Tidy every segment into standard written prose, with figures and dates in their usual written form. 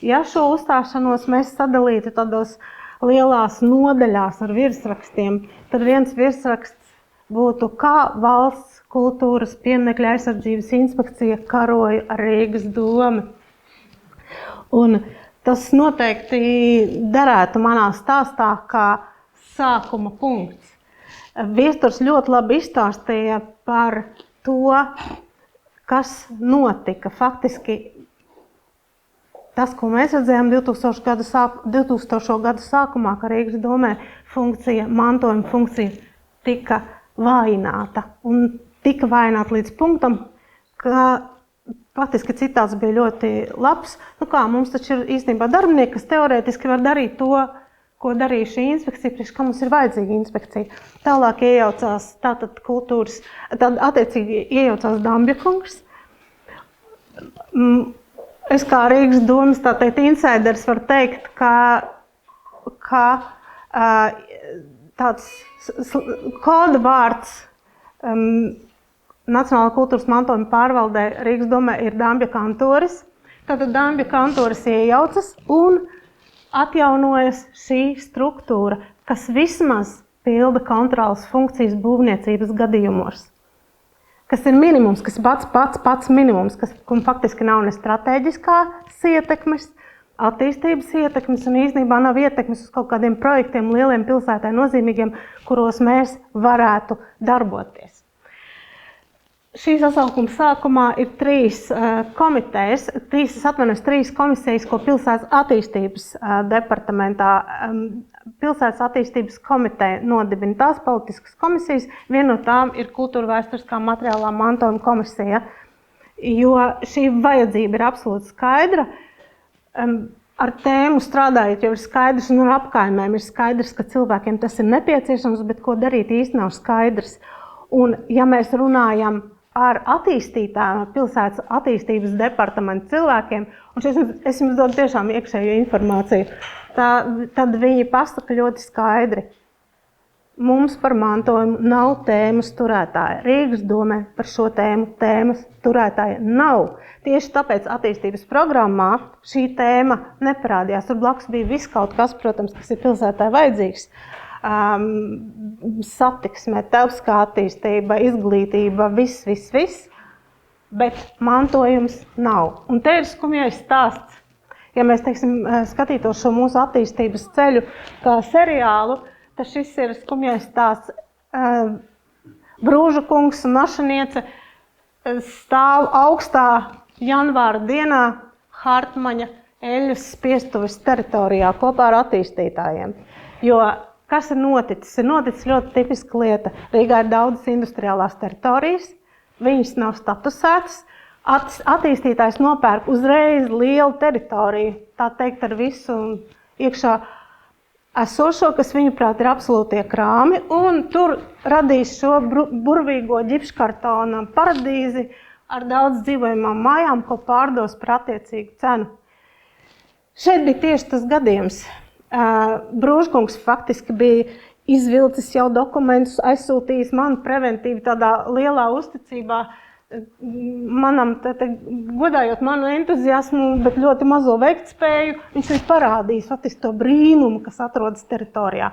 ja šo uzstāšanos mēs sadalītu tādos lielās nodaļās ar virsrakstiem, tad viens virsraksts būtu, kā valsts kultūras pieminekļu aizsardzības inspekcija karoja ar Rīgas domu. Un tas noteikti derētu manā stāstā kā sākuma punkts. Viesturs ļoti labi izstāstīja par to, kas notika. Faktiski tas, ko mēs redzējām 2000. gadu sākumā, ka Rīgas domē mantojuma funkcija tika vājināta. Un tika vājināta līdz punktam, ka faktiski citāts bija ļoti labs. Mums taču ir īstenībā darbinieki, kas teorētiski var darīt to, ko darīja šī inspekcija, priekš kā mums ir vajadzīga inspekcija. Tālāk iejaucās attiecīgi iejaucās Dambja kungs. Es kā Rīgas domas, insiders var teikt, ka tāds koda vārds Nacionālā kultūras mantojuma pārvaldē Rīgas domē ir Dambja kantoris. Tātad Dambja kantoris iejaucas un atjaunojas šī struktūra, kas vismaz pilda kontrolas funkcijas būvniecības gadījumos. Kas ir minimums, kas pats minimums, kas faktiski nav ne strateģiskās ietekmes, attīstības ietekmes un īstenībā nav ietekmes uz kaut kādiem projektiem, lieliem pilsētai nozīmīgiem, kuros mēs varētu darboties. Šī sasaukuma sākumā ir trīs komisijas, ko pilsētas attīstības departamentā, pilsētas attīstības komiteja nodibina tās politiskas komisijas. Viena no tām ir kultūra vēsturiskā materiālā mantojuma komisija, jo šī vajadzība ir absolūti skaidra. Ar tēmu strādājot jau ir skaidrs, un ar apkaimēm ir skaidrs, ka cilvēkiem tas ir nepieciešams, bet ko darīt īsti nav skaidrs. Un ja mēs runājam ar attīstītājiem, pilsētas attīstības departamentu cilvēkiem, un es jums dodu tiešām iekšējo informāciju, tad viņi pasaka ļoti skaidri. Mums par mantojumu nav tēmas turētāja. Rīgas domē par šo tēmas turētāja nav. Tieši tāpēc attīstības programmā šī tēma neparādījās. Tur blakus bija viss kaut kas, protams, kas ir pilsētai vajadzīgs. Satiksme, telpiskā attīstība, izglītība, viss, bet mantojums nav. Un te ir skumjais stāsts. Ja mēs, skatītos šo mūsu attīstības ceļu kā seriālu, tad šis ir skumjais stāsts. Brūža kungs un Našaniece stāv augstā janvāra dienā Hartmaņa eļļas spiestuves teritorijā kopā ar attīstītājiem. Jo kas ir noticis? Ir noticis ļoti tipiska lieta. Rīgā ir daudzas industriālās teritorijas, viņas nav statusētas. Attīstītājs nopērk uzreiz lielu teritoriju, tā teikt ar visu iekšā esošo, kas viņuprāt ir absolūtie krāmi, un tur radīs šo burvīgo ģipškartona paradīzi ar daudz dzīvojamām mājām, ko pārdos par attiecīgu cenu. Šeit bija tieši tas gadījums. Brūžkungs faktiski bija izvilcis jau dokumentus, aizsūtījis man preventīvi tādā lielā uzticībā, manam, godājot manu entuziasmu, bet ļoti mazo veiktspēju, viņš ir parādījis faktiski to brīnumu, kas atrodas teritorijā.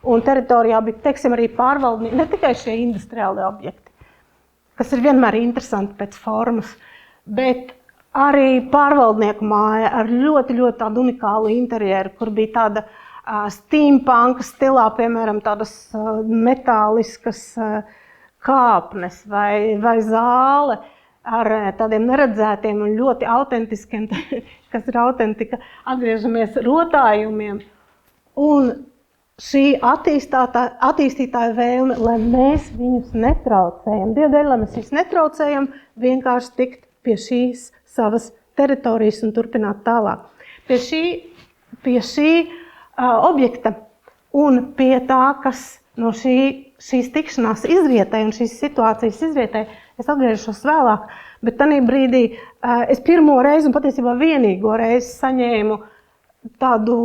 Un teritorijā bija, arī pārvaldnieki, ne tikai šie industriāli objekti, kas ir vienmēr interesanti pēc formas, bet arī pārvaldnieku māja ar ļoti tādu unikālu interjeru, kur bija tāda steampunka stilā, piemēram, tādas metāliskas kāpnes vai zāle ar tādiem neredzētiem un ļoti autentiskiem, kas ir autentika, atgriežamies rotājumiem. Un šī attīstītāja vēlme, lai mēs viņus netraucējam, Dievdēļ, lai mēs viņus netraucējam, vienkārši tikt pie šīs savas teritorijas un turpināt tālāk. Pie šī objekta un pie tā, kas no šīs tikšanās izrietēja un šīs situācijas izrietēja, es atgriežos vēlāk, bet tanī brīdī es pirmo reizi un patiesībā vienīgo reizi saņēmu tādu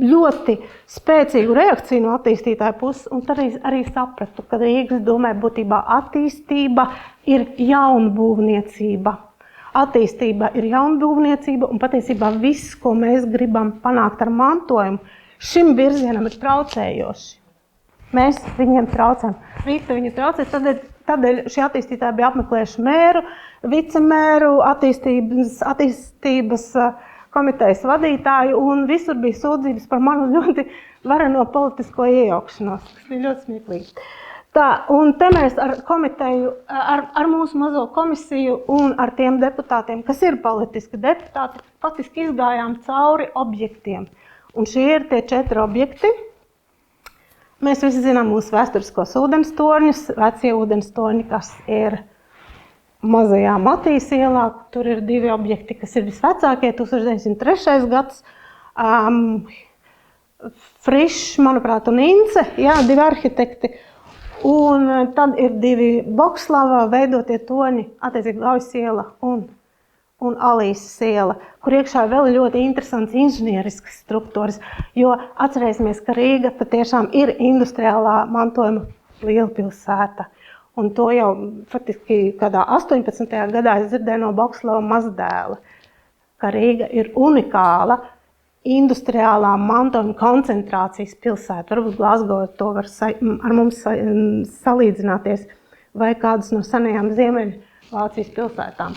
ļoti spēcīgu reakciju no attīstītāja puses, un tad arī sapratu, ka Rīgas domē būtībā attīstība ir jaunbūvniecība. attīstība ir jaunbūvniecība un patiesībā viss, ko mēs gribam panākt ar mantojumu, šim virzienam ir traucējoši. Mēs viņiem traucam. Rīta viņu traucē, tādēļ šie attīstītāji bija apmeklējuši mēru, vicemēru, attīstības komitejas vadītāju, un visur bija sūdzības par manu ļoti vareno politisko iejaukšanos, kas bija ļoti smieklīgi. Tā, un te mēs ar komiteju, ar mūsu mazo komisiju un ar tiem deputātiem, kas ir politiski deputāti, faktiski izgājām cauri objektiem. Un šie ir tie 4 objekti. Mēs visi zinām mūsu vēsturiskos ūdenstorņus, vecie ūdenstorņi, kas ir mazajā Matīs ielā. Tur ir 2 objekti, kas ir visvecākie, 1903. gads. Frišs, manuprāt, un Ince, 2 arhitekti. Un tad ir 2 Bokslava veidotie toņi, attiecīgi Gaujas iela un Alīsas iela, kur iekšā vēl ļoti interesants inženieriskas struktūras, jo atcerēsimies, ka Rīga patiešām ir industriālā mantojuma lielpilsēta. Un to jau faktiski kādā 18. gadā es dzirdēju no Bokslava mazdēla, ka Rīga ir unikāla industriālā mantojuma koncentrācijas pilsēta. Varbūt Glasgow to var ar mums salīdzināties vai kādas no senajām Ziemeļvācijas pilsētām.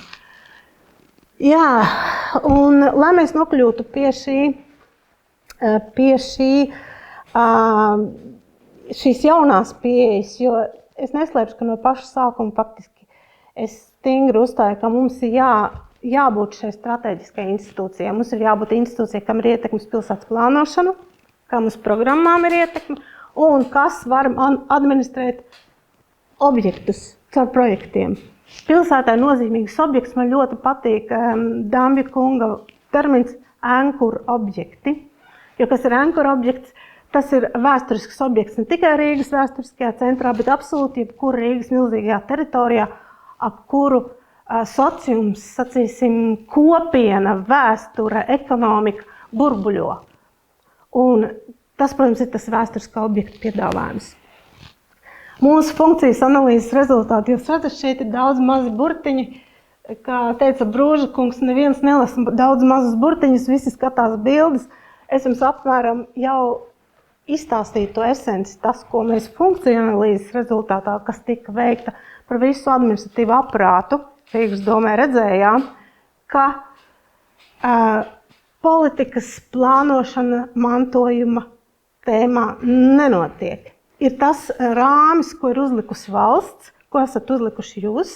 Jā, un lai mēs nokļūtu pie šīs jaunās pieejas, jo es neslēpšu, ka no paša sākuma faktiski es stingri uzstāju, ka mums ir jābūt šai strateģiskai institūcijai. Mums ir jābūt institūcijai, kam ir ietekmes pilsētas plānošanu, kam uz programmām ir ietekme, un kas var administrēt objektus caur projektiem. Pilsētai nozīmīgs objekts, man ļoti patīk Dambja kunga termins ankuru objekti. Jo kas ir ankuru objekts, tas ir vēsturisks objekts ne tikai Rīgas vēsturiskajā centrā, bet absolūti jebkura Rīgas milzīgajā teritorijā, ap kuru sociums, sacīsim, kopiena, vēsture, ekonomika burbuļo. Un tas, protams, ir tas vēsturiskā objekta piedāvājums. Mūsu funkcijas analīzes rezultāti, jūs redzat, šeit ir daudz mazi burtiņi, kā teica Brūža kungs, neviens nelasa daudz mazus burtiņus, visi skatās bildes. Es jums apmēram jau izstāstīju to esenci, tas, ko mēs funkciju analīzes rezultātā, kas tika veikta par visu administratīvu aprātu, Rīgas domē redzējām, ka politikas plānošana mantojuma tēmā nenotiek. Ir tas rāmis, ko ir uzlikusi valsts, ko esat uzlikuši jūs,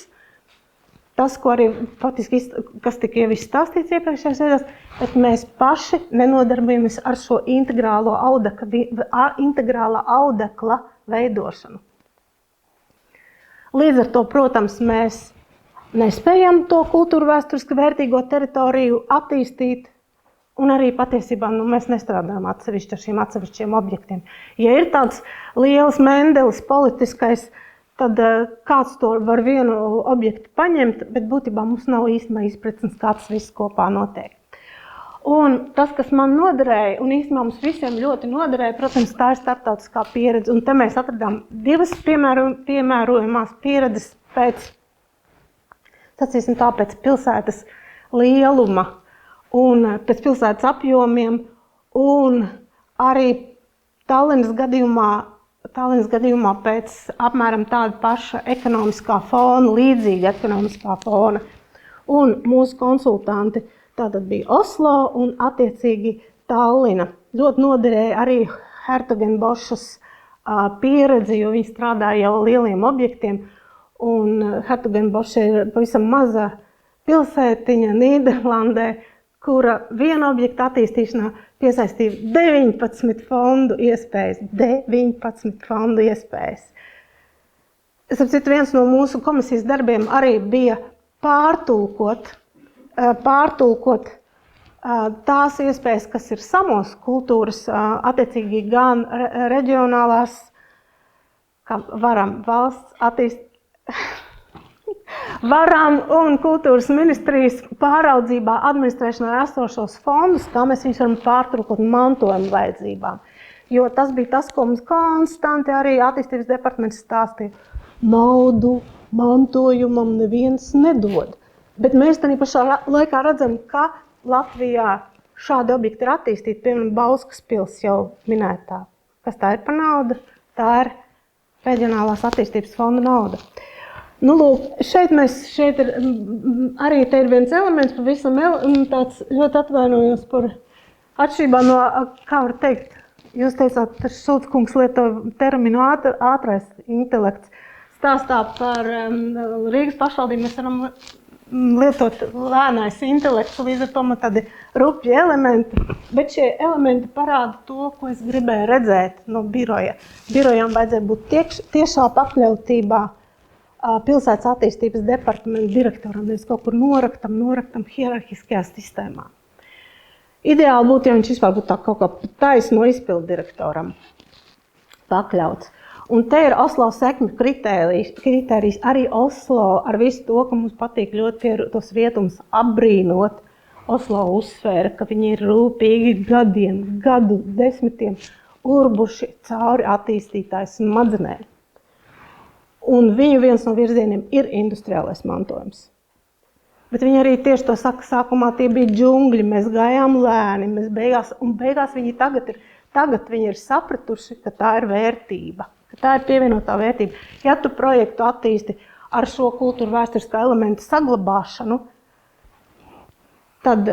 tas, ko arī faktiski, kas tika jau izstāstīts iepriekšējās vietās, bet mēs paši nenodarbojamies ar šo integrālā audekla veidošanu. Līdz ar to, protams, mēs nespējam to kultūru vēsturiski vērtīgo teritoriju attīstīt, un arī patiesībā mēs nestrādājam atsevišķi ar šiem atsevišķiem objektiem. Ja ir tāds liels Mendelis politiskais, tad kāds to var vienu objektu paņemt, bet būtībā mums nav īstenībā izpratnes, kā tas viss kopā notiek. Un tas, kas man noderēja, un īstenībā mums visiem ļoti noderēja, protams, tā ir starptautiskā pieredze, un te mēs atradām 2 piemērojamās pieredzes pēc, sacīsim tā, pēc pilsētas lieluma un pēc pilsētas apjomiem, un arī Tallinas gadījumā pēc apmēram tāda paša ekonomiskā fona, līdzīga ekonomiskā fona. Un mūsu konsultanti tātad bija Oslo un attiecīgi Tallina. Ļoti noderēja arī Hertogenbošas pieredzi, jo viņi strādāja jau lieliem objektiem, un Hertogenboša ir pavisam maza pilsētiņa Nīderlandē, kura viena objekta attīstīšanā piesaistīja 19 fondu iespējas. 19 fondu iespējas. Es apcitu, viens no mūsu komisijas darbiem arī bija pārtulkot tās iespējas, kas ir samos kultūras, attiecīgi gan reģionālās, kā varam valsts attīstīt, varam un kultūras ministrijas pāraudzībā administrēšanā esošos fondus, kā mēs viņus varam pārtulkot mantojuma vajadzībām. Jo tas bija tas, ko mums konstanti arī attīstības departaments stāstīja. Naudu mantojumam neviens nedod. Bet mēs tādā pašā laikā redzam, ka Latvijā šādi objekti ir attīstīti, piemēram, Bauskas pils jau minētā. Kas tā ir par naudu? Tā ir Reģionālās attīstības fonda nauda. Nu, lūk, šeit ir, arī te ir viens elements, pavisam tāds ļoti atvainojos par atšķirībā no, kā var teikt, jūs teicāt, Šulckungs lieto terminu ātrais intelekts. Stāstā par Rīgas pašvaldību mēs varam lietot lēnais intelekts, līdz ar to man tādi rupji elementi, bet šie elementi parāda to, ko es gribēju redzēt no biroja. Birojām vajadzēja būt tiešā pakļautībā pilsētas attīstības departamenta direktoram, nevis kaut kur noraktam hierarhiskajā sistēmā. Ideāli būtu, ja viņš vispār būtu tā kaut kā taisno izpildu direktoram pakļauts. Un te ir Oslo sekmju kritērijs, arī Oslo ar visu to, ka mums patīk ļoti tos rietumus apbrīnot. Oslo uzsvēra, ka viņi ir rūpīgi gadu desmitiem urbuši cauri attīstītāju smadzenēm. Un viņu viens no virzieniem ir industriālais mantojums. Bet viņi arī tieši to saka, sākumā tie bija džungļi, mēs gājām lēni, beigās viņi tagad viņi ir sapratuši, ka tā ir vērtība. Tā ir pievienotā vērtība. Ja tu projektu attīsti ar šo kultūru vēsturiskā elementa saglabāšanu, tad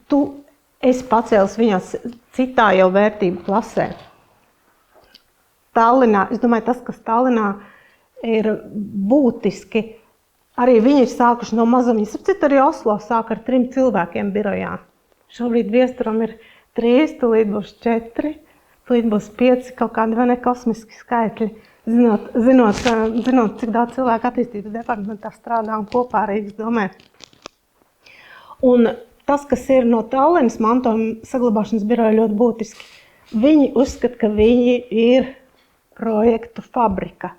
tu esi pacēlis viņas citā jau vērtību klasē. Tallinā, es domāju, tas, kas Tallinā ir būtiski, arī viņi ir sākuši no mazumiņas. Citu arī Oslo sāk ar 3 cilvēkiem birojā. Šobrīd viesturam ir 3, tūlīt būs 4. Tūlīt būs 5 kaut kādi vai ne kosmiski skaitļi, zinot, cik daudz cilvēku attīstības departamentā strādā un kopā Rīgas domē. Un tas, kas ir no Tallinas mantojuma saglabāšanas biroja ļoti būtiski, viņi uzskata, ka viņi ir projektu fabrika.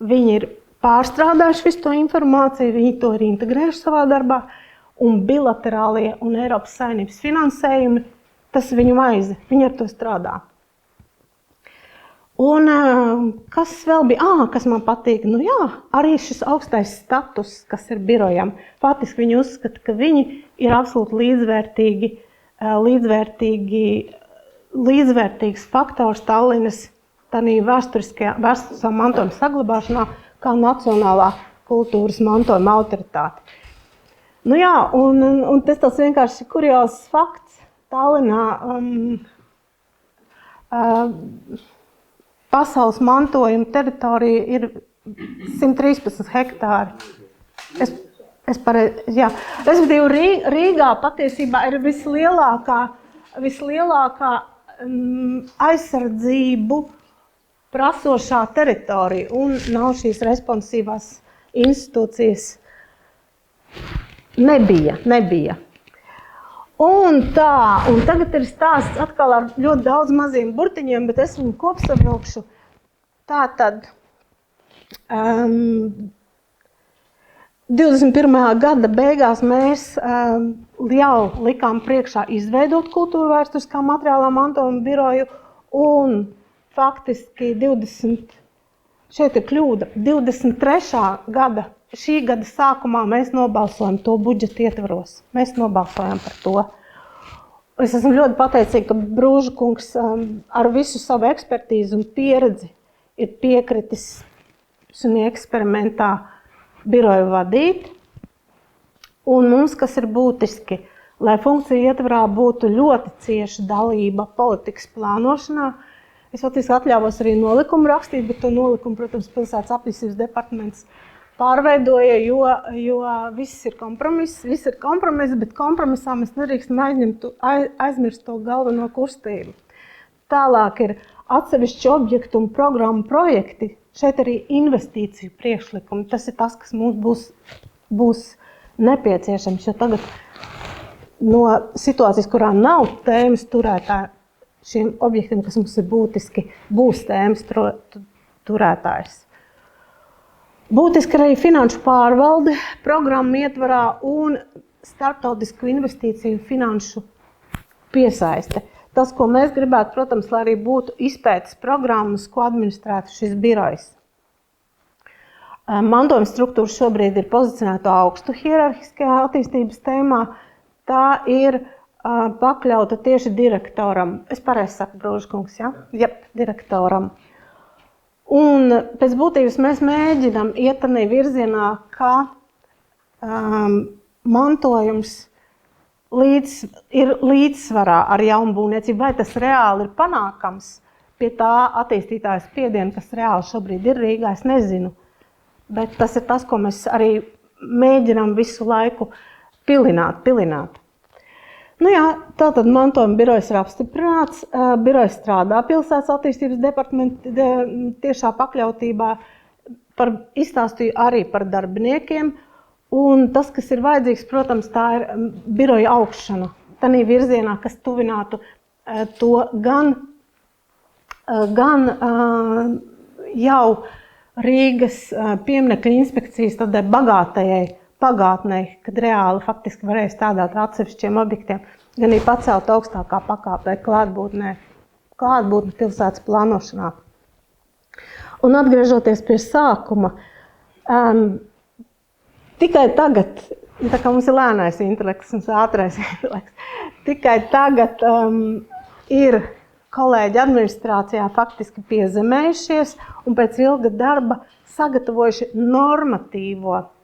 Viņi ir pārstrādājuši visu to informāciju, viņi to ir integrējuši savā darbā, un bilaterālie un Eiropas Savienības finansējumi, tas viņu maize, viņi ar to strādā. Un kas vēl bija? Kas man patīk? Nu jā, arī šis augstais status, kas ir birojam. Faktiski viņi uzskata, ka viņi ir absolūti līdzvērtīgs faktors Tallinas vēsturiskā mantojuma saglabāšanā kā nacionālā kultūras mantojuma autoritāte. Nu jā, un tas vienkārši kuriozs fakts. Tallinā pasaules mantojuma teritorija ir 113 hektāri. Respektīvi, Rīgā patiesībā ir vislielākā aizsardzību prasošā teritorija un nav šīs responsīvās institūcijas. Nebija. Un tagad ir stāsts atkal ar ļoti daudz maziem burtiņiem, bet es viņu kopsavilkšu. Tātad 21. gada beigās mēs jau likām priekšā izveidot kultūra vēsturiskā materiālā mantojuma biroju un faktiski 23. gada. Šī gada sākumā mēs nobalsojam to budžeta ietvaros. Mēs nobalsojam par to. Es esmu ļoti pateicīga, ka Brūža kungs ar visu savu ekspertīzi un pieredzi ir piekritis šajā eksperimentā biroju vadīt. Un mums, kas ir būtiski, lai funkcija ietvarā būtu ļoti cieša dalība politikas plānošanā, es faktiski atļāvos arī nolikumu rakstīt, bet to nolikumu, protams, pilsētas attīstības departaments pārveidoja, jo viss ir kompromiss, bet kompromisā mēs nedrīkstam aizmirst to galveno kustību. Tālāk ir atsevišķi objektu un programmu projekti, šeit arī investīciju priekšlikumi. Tas ir tas, kas mums būs nepieciešams, jo tagad no situācijas, kurā nav tēmas turētāji, šiem objektiem, kas mums ir būtiski, būs tēmas turētājs. Būtiski arī finanšu pārvalde, programmu ietvarā un starptautisku investīciju finanšu piesaiste. Tas, ko mēs gribētu, protams, lai arī būtu izpētes programmas, ko administrētu šis birojs. mantojuma struktūra šobrīd ir pozicionēta augstu hierarhiskajā attīstības tēmā. Tā ir pakļauta tieši direktoram. Es pareizi saku, Brūžkungs, ja? Jep, direktoram. Un pēc būtības mēs mēģinam iet tādā virzienā, ka mantojums ir līdzsvarā ar jaunbūvniecību, vai tas reāli ir panākams pie tā attīstītāja spiediena, kas reāli šobrīd ir Rīgā, es nezinu. Bet tas ir tas, ko mēs arī mēģinām visu laiku pilināt. Nu jā, tātad mantojuma birojas ir apstiprināts, birojas strādā pilsētas attīstības departamenta tiešā pakļautībā, izstāstīju arī par darbiniekiem, un tas, kas ir vajadzīgs, protams, tā ir biroja augšana, tādā virzienā, kas tuvinātu to gan jau Rīgas pieminekļu inspekcijas tādai bagātajai pagātnē, kad reāli faktiski varēja strādāt ar atsevišķiem objektiem, gan arī pacelt augstākā pakāpē klātbūtne pilsētas plānošanā. Un atgriežoties pie sākuma, tikai tagad, tā kā mums ir lēnais intelekts un ātrais intelekts, tikai tagad ir kolēģi administrācijā faktiski piezemējušies un pēc ilga darba sagatavojuši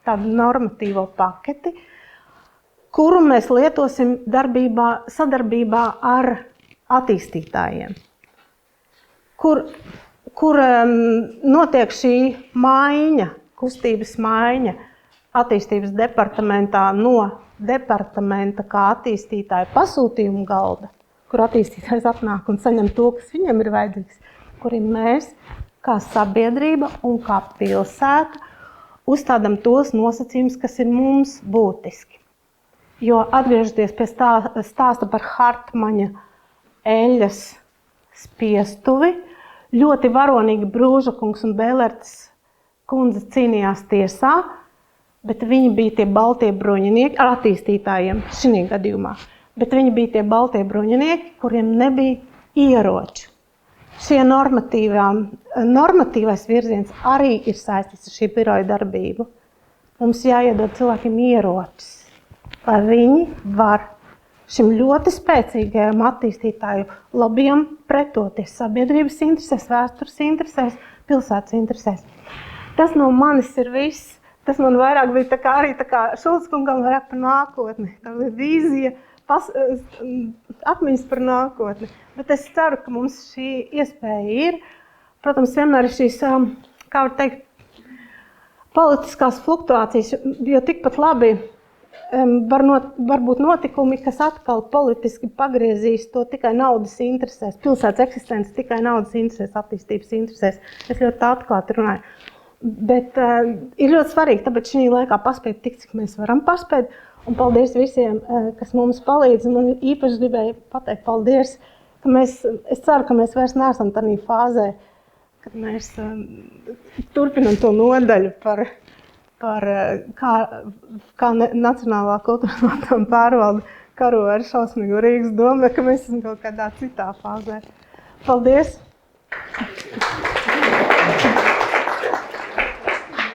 tādu normatīvo paketi, kuru mēs lietosim sadarbībā ar attīstītājiem, kur notiek šī kustības maiņa attīstības departamentā no departamenta kā attīstītāja pasūtījumu galda, kur attīstītājs atnāk un saņem to, kas viņam ir vajadzīgs, kuri mēs kā sabiedrība un kā pilsēta uzstādam tos nosacījumus, kas ir mums būtiski. Jo atgriežoties pie stāsta par Hartmaņa eļļas spiestuvi, ļoti varonīgi Brūžakungs un Bēlertes kundze cīnījās tiesā, bet viņi bija tie baltie bruņinieki, ar attīstītājiem šī gadījumā, bet viņi bija tie baltie bruņinieki, kuriem nebija ieroču. Šie normatīvais virziens arī ir saistīts ar šī biroja darbību. Mums jāiedod cilvēkiem ieročus, lai viņi var šim ļoti spēcīgajam attīstītāju lobbyam pretoties sabiedrības interesēs, vēstures interesēs, pilsētas interesēs. Tas no manis ir viss. Tas man vairāk bija arī Šulc kungam vairāk par nākotni. Tā bija vīzija, atmiņas par nākotni. Bet es ceru, ka mums šī iespēja ir. Protams, vienmēr ir šīs, kā var teikt, politiskās fluktuācijas, jo tikpat labi var būt notikumi, kas atkal politiski pagriezīs to tikai naudas interesēs, pilsētas eksistences tikai naudas interesēs, attīstības interesēs. Es ļoti tā atklāti runāju. Bet ir ļoti svarīgi, tāpēc šī laikā paspēt tik, cik mēs varam paspēt. Un paldies visiem, kas mums palīdz. Man īpaši gribēju pateikt paldies, ka es ceru, ka mēs vairs neesam tādā fāzē, kad mēs turpinam to nodaļu par kā Nacionālā kultūras mantojuma pārvalde karo ar šausmīgu Rīgas domu, ka mēs esam kaut kādā citā fāzē. Paldies!